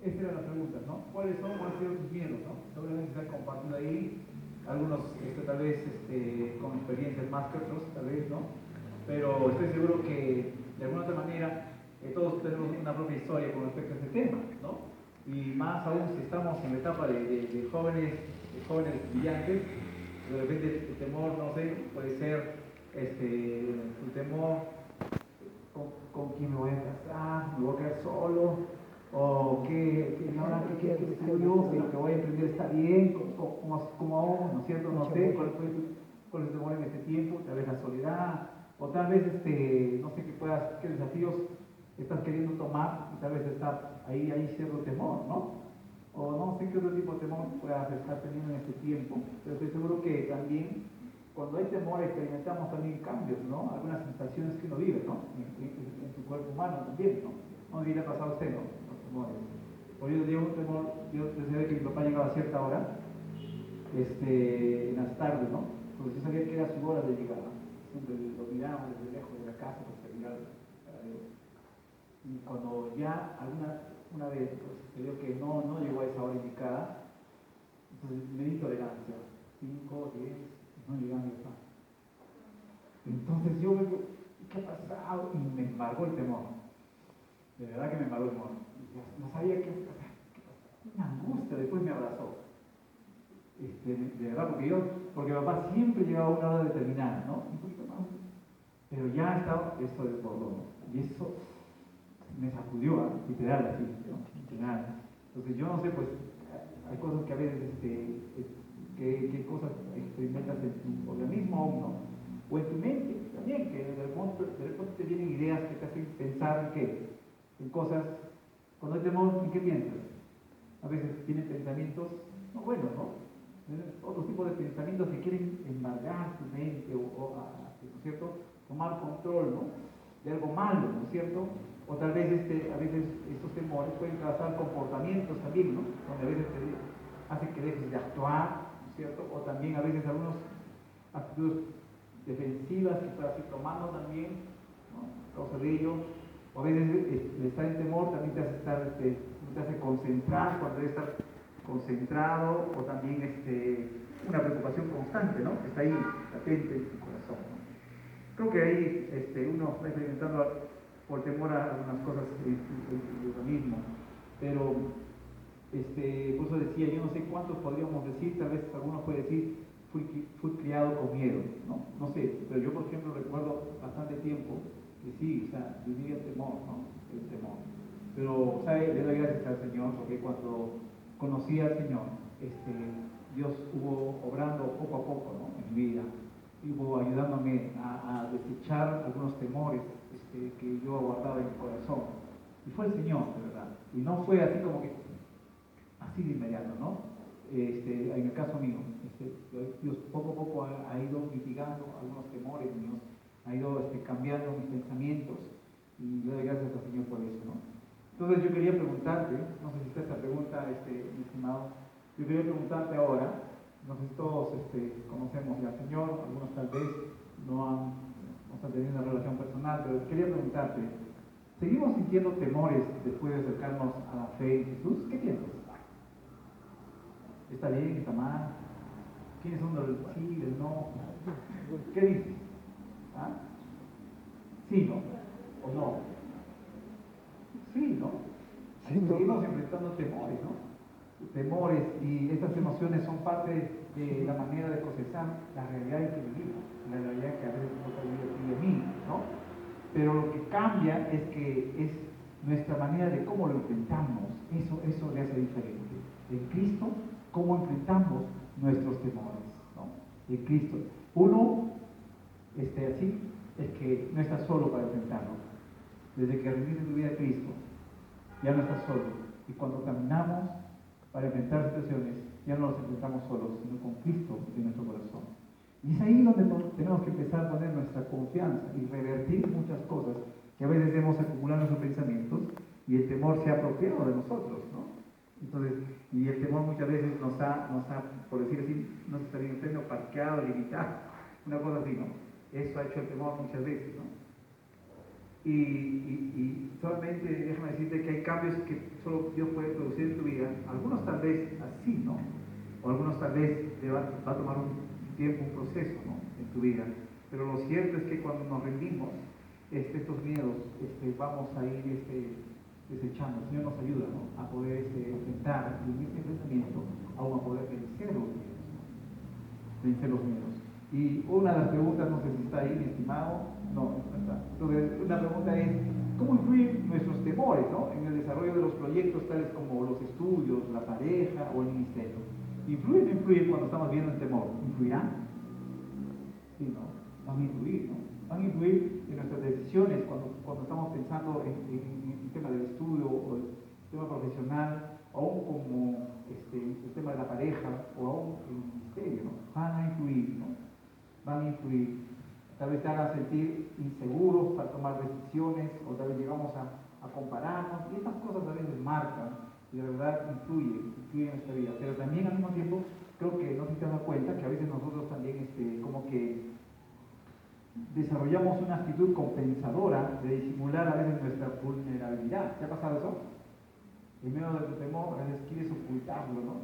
esa era la pregunta, ¿no? ¿Cuáles han sido tus miedos, no? Seguramente se han compartido ahí, algunos tal vez con experiencias más que otros, tal vez, ¿no? Pero estoy seguro que de alguna otra manera todos tenemos una propia historia con respecto a este tema, ¿no? Y más aún si estamos en la etapa de jóvenes brillantes, de repente el temor, no sé, puede ser tu temor con quién me voy a casar, me voy a quedar solo, o qué estudio, si lo que voy a emprender está bien, cómo hago, ¿no es cierto? No sé cuál es el temor en este tiempo, tal vez la soledad, o tal vez no sé qué desafíos estás queriendo tomar, y tal vez está ahí cierto temor, ¿no? O no sé qué otro tipo de temor puedas estar teniendo en este tiempo, pero estoy seguro que también cuando hay temor experimentamos también cambios, ¿no? Algunas sensaciones que uno vive, ¿no? En su cuerpo humano también, ¿no? No le ha pasado a usted, ¿no? Los temores. Por yo tenía un temor, yo desde que mi papá llegaba a cierta hora, en las tardes, ¿no? Entonces yo sabía que era su hora de llegada. Siempre lo miraba desde lejos de la casa, pues terminar para Dios. Y cuando ya una vez pues, se vio que no llegó a esa hora indicada, entonces me di tolerancia. 5, 10, no llegaba mi papá. Entonces yo veo, ¿qué ha pasado? Y me embargó el temor. De verdad que me embargó el temor. No sabía qué hacer. Una angustia, después me abrazó. De verdad, porque papá siempre llegaba a una hora determinada, ¿no? Un poquito más. Pero ya estaba, eso desbordó, ¿no? Y eso me sacudió, literal, así, ¿no? Literal. Entonces yo no sé, pues, hay cosas que a veces, qué cosas experimentas en tu organismo aún, ¿no? O en tu mente también, que de repente te vienen ideas que te hacen pensar en qué, en cosas, cuando hay temor, ¿en qué piensas? A veces tienen pensamientos no buenos, ¿no? Otro tipo de pensamientos que quieren embargar tu mente ¿no es cierto? Tomar control, ¿no? De algo malo, ¿no es cierto? O tal vez a veces estos temores pueden causar comportamientos también, ¿no? Donde a veces te hacen que dejes de actuar, ¿no es cierto? O también a veces algunas actitudes defensivas que estás tomando también, ¿no? A causa de ello. O a veces el estar en temor también te hace te hace concentrar cuando debes estar concentrado, o también una preocupación constante, ¿no? Está ahí, latente en tu corazón, ¿no? Creo que ahí uno está experimentando por temor a algunas cosas en el organismo, pero por eso decía, yo no sé cuántos podríamos decir, tal vez algunos puede decir, fui criado con miedo, no sé, pero yo por ejemplo recuerdo bastante tiempo que sí, o sea, vivía el temor, ¿no? El temor. Pero, ¿sabe? Le doy gracias al Señor porque cuando conocí al Señor, Dios hubo obrando poco a poco, ¿no? En mi vida, hubo ayudándome a desechar algunos temores que yo guardaba en mi corazón. Y fue el Señor, de verdad. Y no fue así como que, así de inmediato, ¿no? En el caso mío, Dios poco a poco ha ido mitigando algunos temores míos, ha ido cambiando mis pensamientos, y le doy gracias al Señor por eso, ¿no? Entonces yo quería preguntarte, no sé si está esta pregunta, mi estimado, yo quería preguntarte ahora, no sé si todos conocemos ya al Señor, algunos tal vez no están teniendo una relación personal, pero quería preguntarte, ¿seguimos sintiendo temores después de acercarnos a la fe en Jesús? ¿Qué piensas? ¿Está bien? ¿Está mal? ¿Quiénes son los sí, el no? ¿Qué dices? ¿Ah? ¿Sí, no? ¿O no? Sí, ¿no? Seguimos enfrentando temores, ¿no? Temores, y estas emociones son parte de la manera de procesar la realidad en que vivimos, la realidad que a veces nos ha vivido y de mí, ¿no? Pero lo que cambia es que es nuestra manera de cómo lo enfrentamos, eso le hace diferente. En Cristo, cómo enfrentamos nuestros temores, ¿no? En Cristo. Uno, así, es que no estás solo para enfrentarlo. Desde que recibiste tu vida a Cristo, ya no estás solo. Y cuando caminamos para enfrentar situaciones, ya no nos enfrentamos solos, sino con Cristo en nuestro corazón. Y es ahí donde tenemos que empezar a poner nuestra confianza y revertir muchas cosas que a veces hemos acumulado en nuestros pensamientos, y el temor se ha apropiado de nosotros, ¿no? Entonces, y el temor muchas veces nos ha por decir así, nos está bien parqueado, limitado, una cosa así, ¿no? Eso ha hecho el temor muchas veces, ¿no? Y solamente déjame decirte que hay cambios que solo Dios puede producir en tu vida. Algunos tal vez así, ¿no? O algunos tal vez va a tomar un tiempo, un proceso, ¿no? En tu vida. Pero lo cierto es que cuando nos rendimos, estos miedos vamos a ir desechando. El Señor nos ayuda, ¿no? A poder enfrentar y en este enfrentamiento aún a poder vencer los miedos, ¿no? Vencer los miedos. Y una de las preguntas, no sé si está ahí, mi estimado, no está. Entonces, una pregunta es, ¿cómo influyen nuestros temores, ¿no? En el desarrollo de los proyectos tales como los estudios, la pareja o el ministerio? ¿Influyen o no influyen cuando estamos viendo el temor? ¿Influirán? Sí, ¿no? Van a influir, ¿no? Van a influir en nuestras decisiones cuando estamos pensando en el tema del estudio o el tema profesional, aún como el tema de la pareja o aún el ministerio, ¿no? Van a influir, ¿no? Van a influir. Tal vez te hagan sentir inseguros para tomar decisiones, o tal vez llegamos a compararnos, y estas cosas a veces marcan, y de verdad influyen en nuestra vida. Pero también al mismo tiempo, creo que no sé si te das cuenta que a veces nosotros también como que desarrollamos una actitud compensadora de disimular a veces nuestra vulnerabilidad. ¿Te ha pasado eso? En medio de tu temor, a veces quieres ocultarlo, ¿no?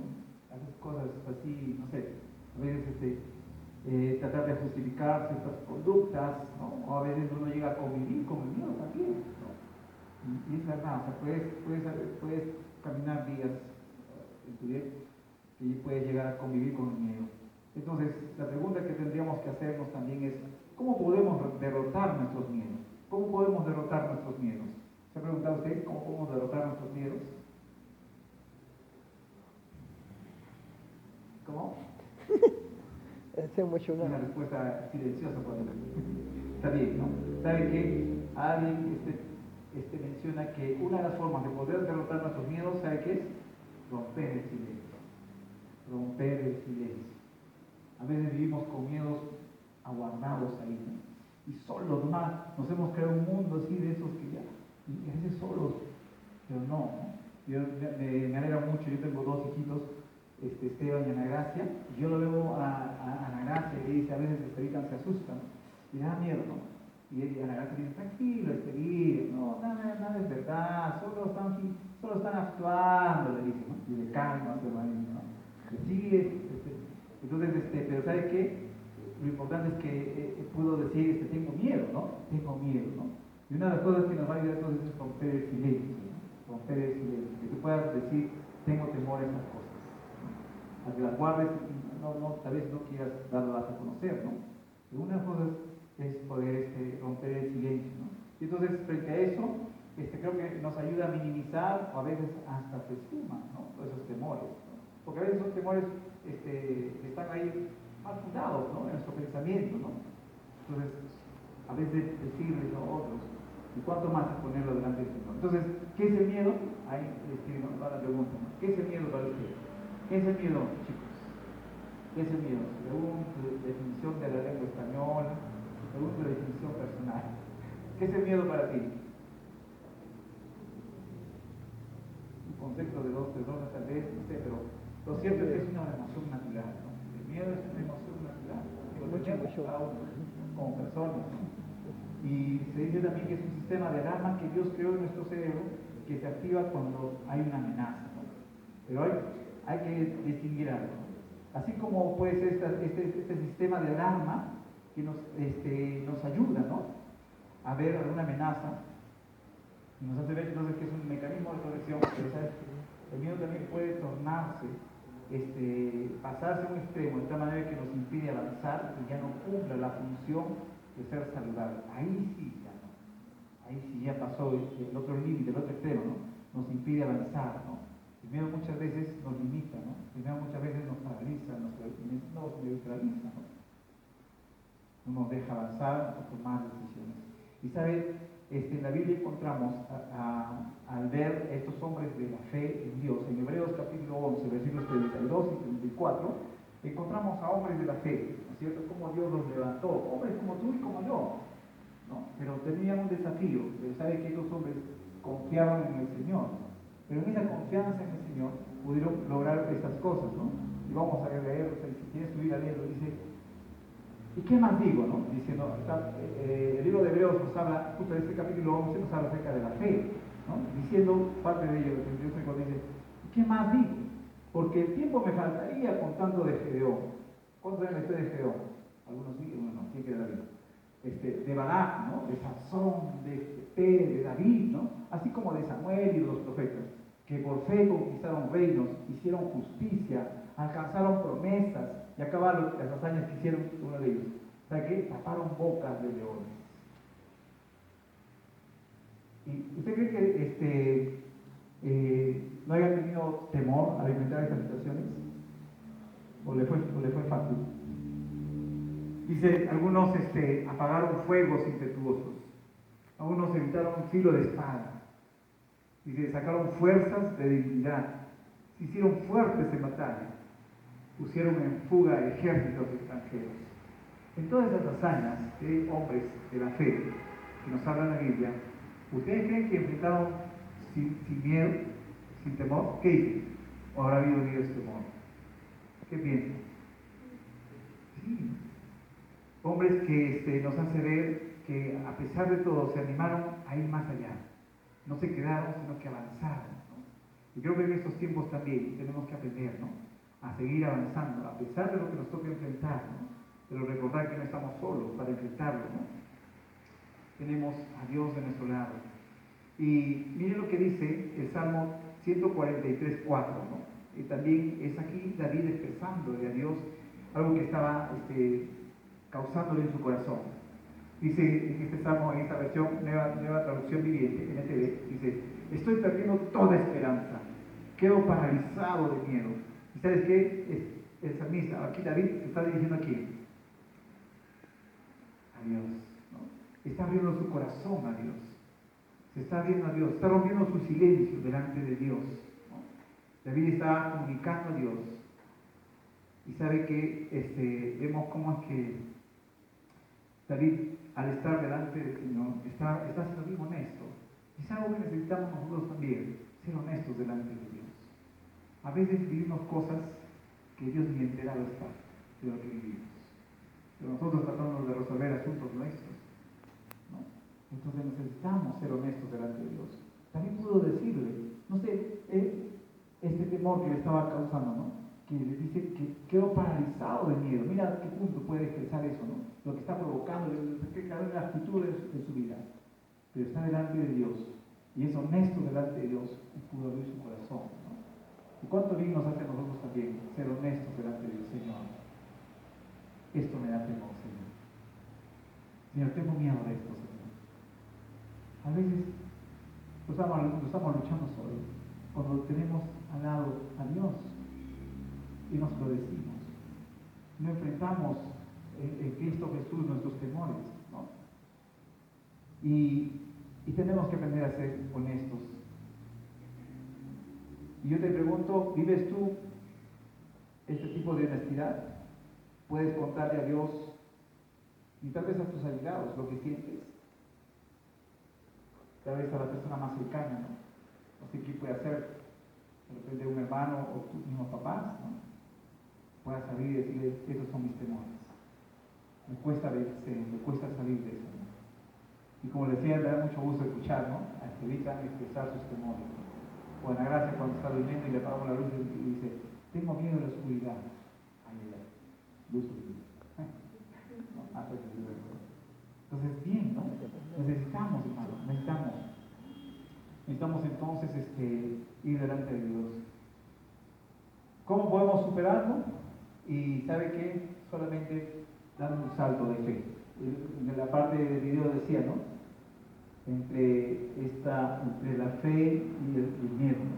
Haces cosas así, no sé, a veces tratar de justificar ciertas conductas, ¿no? O a veces uno llega a convivir con el miedo también, ¿no? Y es verdad, o sea, puedes caminar días en tu día y puedes llegar a convivir con el miedo. Entonces, la pregunta que tendríamos que hacernos también es, ¿cómo podemos derrotar nuestros miedos? ¿Cómo podemos derrotar nuestros miedos? ¿Se ha preguntado usted cómo podemos derrotar nuestros miedos? ¿Cómo? Una respuesta silenciosa por ahí. Está bien, ¿no? ¿Sabe qué? Alguien menciona que una de las formas de poder derrotar nuestros miedos, ¿sabe qué es? Romper el silencio. Romper el silencio. A veces vivimos con miedos aguardados ahí, ¿no? Y solos nomás nos hemos creado un mundo así de esos que ya, y a veces solos, pero no, ¿no? Yo me alegra mucho, yo tengo dos hijitos, Esteban y Ana Gracia, y yo lo veo a Ana Gracia y dice, a veces Esteban se asusta, ¿no? Y le da miedo, ¿no? Y Ana Gracia dice, tranquilo, Esteban, no, nada es verdad, solo están actuando, le dice, ¿no? Y le calma a su hermanito, ¿no? Que sigue, entonces, pero ¿sabe qué? Lo importante es que pudo decir, tengo miedo, ¿no? Tengo miedo, ¿no? Y una de las cosas que nos va a ayudar entonces es romper el silencio, ¿no? Romper el silencio, que tú puedas decir, tengo temor a esas cosas, ¿no? A que las guardes, tal vez no quieras darlas a conocer, ¿no? Pero una de las cosas es poder romper el silencio, ¿no? Y entonces, frente a eso, creo que nos ayuda a minimizar o a veces hasta se esfuman, ¿no? Todos esos temores, ¿no? Porque a veces esos temores están ahí mal fundados, ¿no? En nuestro pensamiento, ¿no? Entonces, a veces decirles a otros, y cuánto más es ponerlo delante del Señor. Entonces, ¿qué es el miedo? Ahí nos va la pregunta, ¿no? ¿Qué es el miedo para usted? ¿Qué es el miedo, chicos? ¿Qué es el miedo? Según tu definición de la lengua española, según tu definición personal, ¿qué es el miedo para ti? Un concepto de dos personas tal vez, no sé, pero lo cierto es que es una emoción natural, ¿no? El miedo es una emoción natural, que lo tenemos cada uno como personas, ¿no? Y se dice también que es un sistema de alarma que Dios creó en nuestro cerebro que se activa cuando hay una amenaza, ¿no? Pero hay que distinguir algo, ¿no? Así como puede ser este sistema de alarma que nos ayuda, ¿no? A ver alguna amenaza y nos hace ver entonces que es un mecanismo de protección, pero ¿sabes? El miedo también puede tornarse, pasarse a un extremo de tal manera que nos impide avanzar y ya no cumpla la función de ser saludable. Ahí sí ya no. Ahí sí ya pasó el otro límite, el otro extremo, ¿no? Nos impide avanzar, ¿no? El miedo muchas veces nos limita, ¿no? El miedo muchas veces nos paraliza, nos neutraliza, ¿no? No nos deja avanzar o tomar decisiones. Y sabe, en la Biblia encontramos, al ver a estos hombres de la fe en Dios, en Hebreos capítulo 11, versículos 32 y 34, encontramos a hombres de la fe, ¿no es cierto? Como Dios los levantó, hombres como tú y como yo, ¿no? Pero tenían un desafío, sabe que estos hombres confiaban en el Señor, ¿no? Pero en esa confianza en el Señor pudieron lograr estas cosas, ¿no? Y vamos a leer, si quieres subir a leerlo, dice, ¿y qué más digo, no? Dice, el libro de Hebreos nos habla, justo en este capítulo 11 nos habla acerca de la fe, ¿no? diciendo parte de ello, el 32 cuando dice, ¿qué más digo? Porque el tiempo me faltaría con tanto de Gedeón. ¿Cuántos años estoy de Gedeón? Algunos sí, uno no, ¿quién queda bien? De Barak, ¿no? De Sansón, de Pérez, de David, ¿no? Así como de Samuel y de los profetas, que por fe conquistaron reinos, hicieron justicia, alcanzaron promesas y acabaron las hazañas que hicieron uno de ellos. O sea, que taparon bocas de leones. ¿Y usted cree que no hayan tenido temor al enfrentar estas situaciones? ¿O le fue fácil? Dice, algunos apagaron fuegos impetuosos, algunos evitaron un filo de espada, dice, sacaron fuerzas de dignidad, se hicieron fuertes en batalla, pusieron en fuga ejércitos extranjeros. En todas esas hazañas de hombres de la fe que nos habla la Biblia, ¿ustedes creen que enfrentaron sin miedo, sin temor? ¿Qué dicen? ¿O habrá habido miedo y temor? ¿Qué piensan? Sí. Hombres que nos hace ver que a pesar de todo se animaron a ir más allá. No se quedaron, sino que avanzaron, ¿no? Y creo que en estos tiempos también tenemos que aprender, ¿no? A seguir avanzando, a pesar de lo que nos toque enfrentar, ¿no? Pero recordar que no estamos solos para enfrentarlo, ¿no? Tenemos a Dios de nuestro lado. Y miren lo que dice el Salmo 143:4, ¿no? Y también es aquí David expresándole a Dios algo que estaba causándole en su corazón. Dice en este salmo, en esta versión, nueva traducción viviente, NTV, dice, estoy perdiendo toda esperanza, quedo paralizado de miedo. ¿Y sabes qué? El salmista, aquí David, se está dirigiendo a quién? A Dios, ¿no? Está abriendo su corazón a Dios, se está abriendo a Dios, está rompiendo su silencio delante de Dios, ¿no? David está comunicando a Dios y sabe que vemos cómo es que David, al estar delante del Señor, está siendo bien honesto. Y es algo que necesitamos nosotros también, ser honestos delante de Dios. A veces vivimos cosas que Dios ni enterado está de lo que vivimos. Pero nosotros tratamos de resolver asuntos nuestros, ¿no? Entonces necesitamos ser honestos delante de Dios. También puedo decirle, no sé, este temor que le estaba causando, ¿no? Que le dice que quedó paralizado de miedo. Mira a qué punto puede expresar eso, ¿no? Lo que está provocando, la actitud de su vida. Pero está delante de Dios y es honesto delante de Dios y pudo abrir su corazón, ¿no? ¿Y cuánto bien nos hace a nosotros también ser honestos delante de Dios? Señor, esto me da temor, Señor. Señor, tengo miedo de esto, Señor. A veces lo estamos luchando solo, cuando tenemos al lado a Dios y nos lo decimos. No enfrentamos en Cristo Jesús nuestros temores, ¿no? Y tenemos que aprender a ser honestos. Y yo te pregunto, ¿vives tú este tipo de honestidad? ¿Puedes contarle a Dios y tal vez a tus allegados lo que sientes? Tal vez a la persona más cercana, ¿no? No sé qué puede hacer, de repente un hermano o tus mismos papás, ¿no? Puedas salir y decirle, esos son mis temores. Me cuesta salir de eso, ¿no? Y como les decía, me da mucho gusto escuchar, ¿no? A Estelita expresar sus temores, ¿no? O Ana Gracia cuando está durmiendo y le apagamos la luz y dice, tengo miedo de la oscuridad. Ay, luz oscura. ¿No? Hasta que se ve. Entonces, bien, ¿no? Necesitamos, hermano, necesitamos entonces ir delante de Dios. ¿Cómo podemos superarlo? Y ¿sabe qué? Solamente dando un salto de fe. En la parte del video decía, ¿no? Entre la fe y el miedo, ¿no?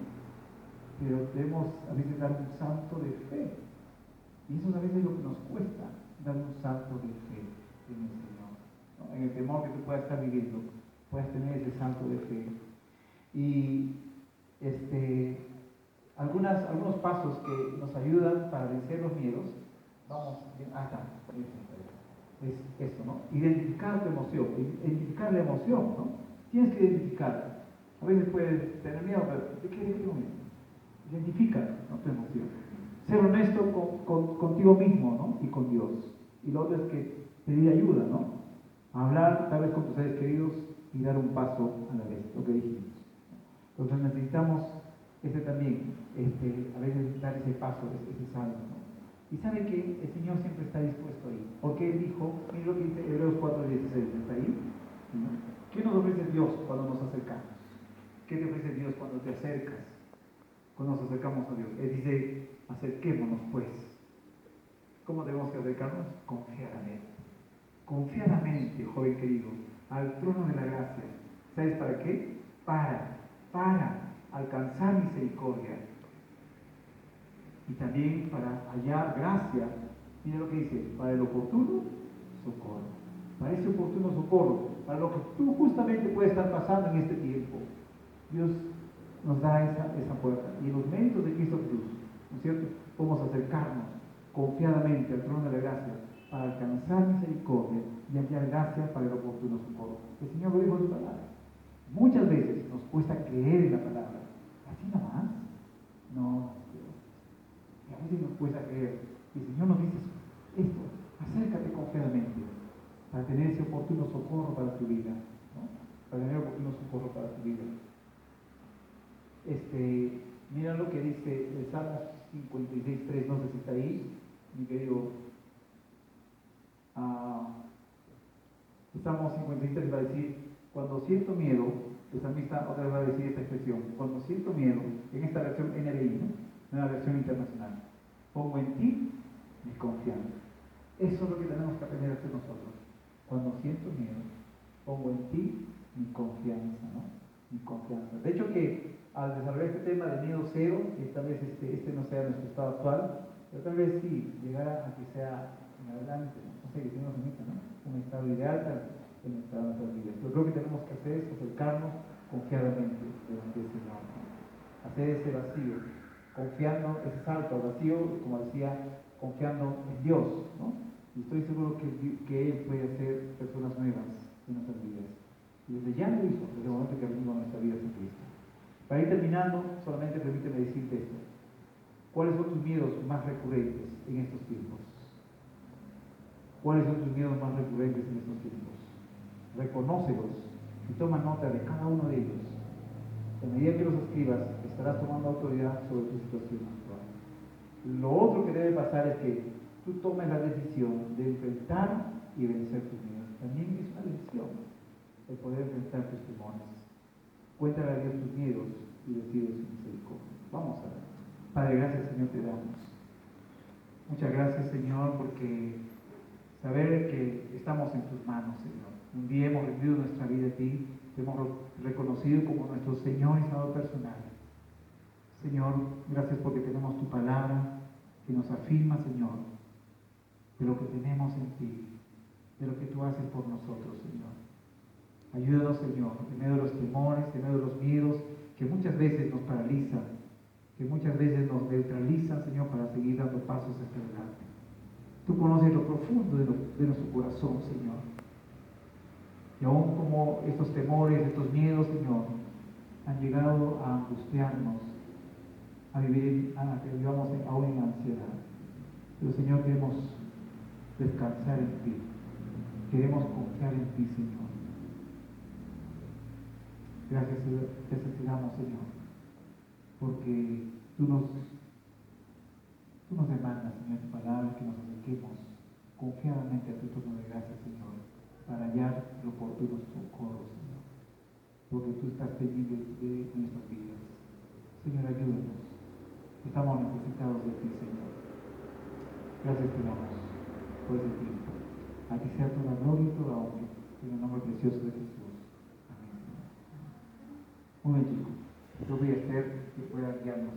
Pero debemos a veces dar un salto de fe. Y eso es a veces lo que nos cuesta, dar un salto de fe en el Señor, ¿no? En el temor que tú puedas estar viviendo, puedas tener ese salto de fe. Y algunos pasos que nos ayudan para vencer los miedos, es esto, ¿no? Identificar tu emoción, identificar la emoción, ¿no? Tienes que identificarla. A veces puedes tener miedo, pero ¿de qué tengo miedo? Identifica, ¿no? Tu emoción. Ser honesto contigo mismo, ¿no? Y con Dios. Y lo otro es que pedir ayuda, ¿no? Hablar tal vez con tus seres queridos y dar un paso a la vez, lo que dijimos. Los necesitamos también, a veces dar ese paso, ese salto, ¿no? Y sabe que el Señor siempre está dispuesto ahí, porque Él dijo, mira lo que dice Hebreos 4:16, ¿está ahí? ¿No? ¿Qué nos ofrece Dios cuando nos acercamos? ¿Qué te ofrece Dios cuando te acercas? Cuando nos acercamos a Dios. Él dice, acerquémonos pues. ¿Cómo tenemos que acercarnos? Confiadamente. Confiadamente, joven querido, al trono de la gracia. ¿Sabes para qué? Para alcanzar misericordia. Y también para hallar gracia. Mira lo que dice, para el oportuno socorro. Para ese oportuno socorro, para lo que tú justamente puedes estar pasando en este tiempo. Dios nos da esa puerta. Y en los méritos de Cristo Jesús, ¿no es cierto? Podemos acercarnos confiadamente al trono de la gracia para alcanzar misericordia y hallar gracia para el oportuno socorro. El Señor lo dijo en su palabra. Muchas veces nos cuesta creer en la palabra. ¿Así nomás? No. Y a veces nos cuesta creer. Y el Señor nos dice esto, acércate confiadamente para tener ese oportuno socorro para tu vida, ¿no? Para tener oportuno socorro para tu vida. Mira lo que dice el Salmo 56:3, no sé si está ahí, mi querido. El Salmo 56:3 va a decir, cuando siento miedo, el salmista otra vez va a decir esta expresión, cuando siento miedo, en esta versión NBI, ¿no? Una versión internacional, pongo en ti mi confianza. Eso es lo que tenemos que aprender a hacer nosotros. Cuando siento miedo, pongo en ti mi confianza, ¿no? Mi confianza. De hecho que al desarrollar este tema de miedo cero, que tal vez no sea nuestro estado actual, pero tal vez sí llegara a que sea en adelante, no sé, que Dios nos permita, ¿no? Un estado ideal en nuestras vidas. Yo creo que tenemos que hacer es acercarnos confiadamente delante del Señor, ¿no? Hacer ese vacío, confiando, ese salto al vacío, como decía, confiando en Dios, ¿no? Y estoy seguro que Él puede hacer personas nuevas en nuestras vidas. Y desde ya lo hizo, desde el momento que abrimos nuestra vida en Cristo. Para ir terminando, solamente permíteme decirte esto. ¿Cuáles son tus miedos más recurrentes en estos tiempos? ¿Cuáles son tus miedos más recurrentes en estos tiempos? Reconócelos y toma nota de cada uno de ellos. A medida que los escribas, estarás tomando autoridad sobre tu situación actual. Lo otro que debe pasar es que tú tomes la decisión de enfrentar y vencer tus miedos. También es una decisión el poder enfrentar tus temores. Cuéntale a Dios tus miedos y decide su misericordia. Vamos a ver. Padre, gracias, Señor, te damos. Muchas gracias, Señor, porque saber que estamos en tus manos, Señor. Un día hemos rendido nuestra vida a ti, te hemos reconocido como nuestro Señor y Salvador personal. Señor, gracias porque tenemos tu palabra que nos afirma, Señor, de lo que tenemos en ti, de lo que tú haces por nosotros, Señor. Ayúdanos, Señor, en medio de los temores, en medio de los miedos que muchas veces nos paralizan, que muchas veces nos neutralizan, Señor, para seguir dando pasos hacia adelante. Tú conoces lo profundo de nuestro corazón, Señor. Y aún como estos temores, estos miedos, Señor, han llegado a angustiarnos, a vivir, a que vivamos aún en ansiedad. Pero, Señor, queremos descansar en ti. Queremos confiar en ti, Señor. Gracias te damos, Señor, porque tú nos demandas, Señor, tu palabra, que nos acerquemos confiadamente a tu trono de gracia, Señor, para hallar el oportuno socorro, Señor, porque tú estás pendiente de nuestras vidas. Señor, ayúdanos. Estamos necesitados de ti, Señor. Gracias te damos por ese tiempo. A ti sea toda gloria y toda honra, en el nombre precioso de Jesús. Muy bien, chicos. Yo voy a hacer que puedan guiarnos.